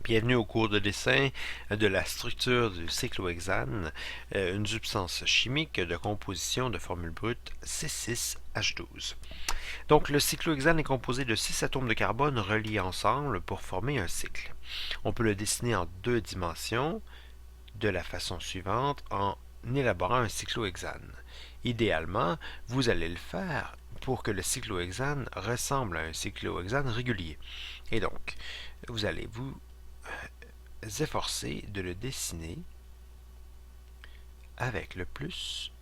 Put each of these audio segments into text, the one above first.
Bienvenue au cours de dessin de la structure du cyclohexane, une substance chimique de composition de formule brute C6H12. Donc le cyclohexane est composé de 6 atomes de carbone reliés ensemble pour former un cycle. On peut le dessiner en 2 dimensions de la façon suivante en élaborant un cyclohexane. Idéalement, vous allez le faire pour que le cyclohexane ressemble à un cyclohexane régulier. Et donc, vous allez vous efforcer de le dessiner avec le plus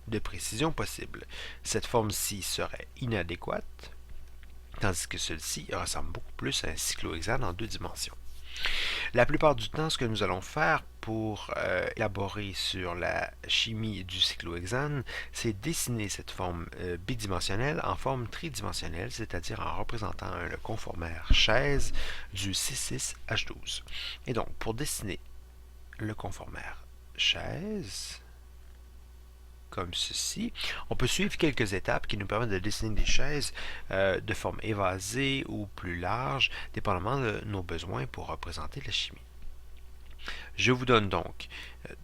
de précision possible. Cette forme-ci serait inadéquate, tandis que celle-ci ressemble beaucoup plus à un cyclohexane en 2 dimensions. La plupart du temps, ce que nous allons faire pour élaborer sur la chimie du cyclohexane, c'est dessiner cette forme bidimensionnelle en forme tridimensionnelle, c'est-à-dire en représentant le conformaire chaise du C6H12. Et donc, pour dessiner le conformaire chaise, comme ceci, on peut suivre quelques étapes qui nous permettent de dessiner des chaises de forme évasée ou plus large, dépendamment de nos besoins pour représenter la chimie. Je vous donne donc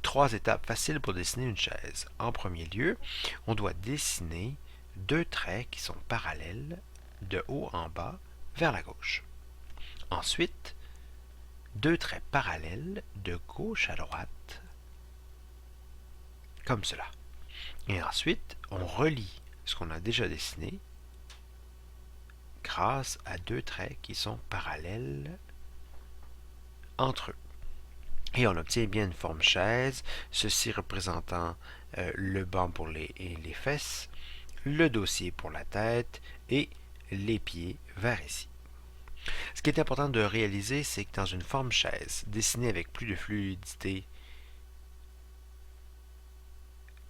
3 étapes faciles pour dessiner une chaise. En premier lieu, on doit dessiner 2 traits qui sont parallèles de haut en bas vers la gauche. Ensuite, 2 traits parallèles de gauche à droite, comme cela. Et ensuite, on relie ce qu'on a déjà dessiné grâce à 2 traits qui sont parallèles entre eux. Et on obtient bien une forme chaise, ceci représentant le banc pour les fesses, le dossier pour la tête et les pieds vers ici. Ce qui est important de réaliser, c'est que dans une forme chaise, dessinée avec plus de fluidité,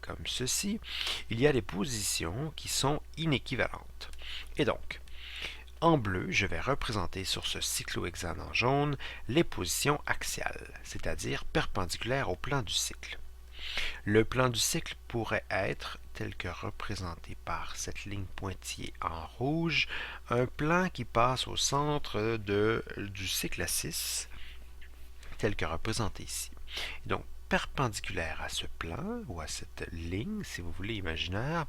comme ceci, il y a des positions qui sont inéquivalentes. Et donc, en bleu, je vais représenter sur ce cyclohexane en jaune les positions axiales, c'est-à-dire perpendiculaires au plan du cycle. Le plan du cycle pourrait être, tel que représenté par cette ligne pointillée en rouge, un plan qui passe au centre du cycle à 6, tel que représenté ici. Donc, perpendiculaire à ce plan, ou à cette ligne, si vous voulez, imaginaire,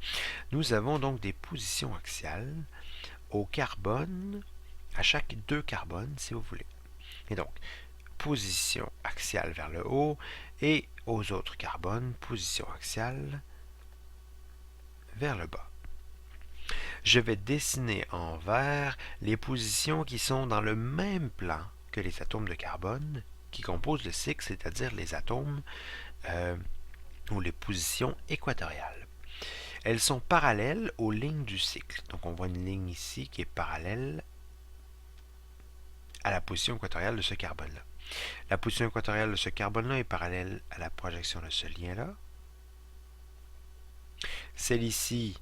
nous avons donc des positions axiales au carbone, à chaque 2 carbones, si vous voulez. Et donc, position axiale vers le haut, et aux autres carbones, position axiale vers le bas. Je vais dessiner en vert les positions qui sont dans le même plan que les atomes de carbone qui composent le cycle, c'est-à-dire les atomes ou les positions équatoriales. Elles sont parallèles aux lignes du cycle. Donc on voit une ligne ici qui est parallèle à la position équatoriale de ce carbone-là. La position équatoriale de ce carbone-là est parallèle à la projection de ce lien-là. Celle-ci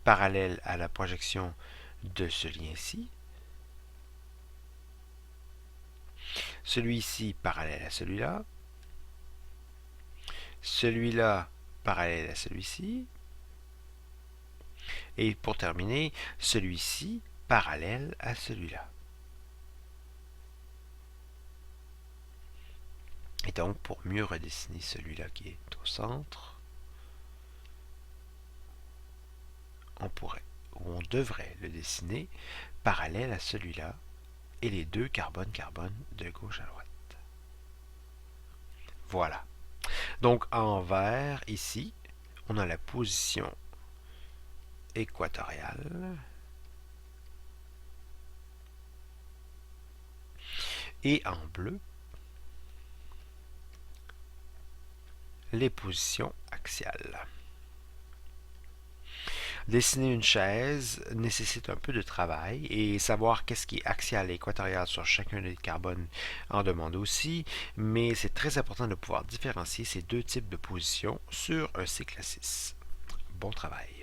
parallèle à la projection de ce lien-ci. Celui-ci parallèle à celui-là. Celui-là parallèle à celui-ci. Et pour terminer, celui-ci parallèle à celui-là. Et donc, pour mieux redessiner celui-là qui est au centre, on pourrait, ou on devrait le dessiner parallèle à celui-là et les 2 carbone-carbone de gauche à droite. Voilà. Donc, en vert, ici, on a la position équatoriale et en bleu, les positions axiales. Dessiner une chaise nécessite un peu de travail et savoir qu'est-ce qui est axial et équatorial sur chacun des carbones en demande aussi, mais c'est très important de pouvoir différencier ces 2 types de positions sur un cycle à 6. Bon travail!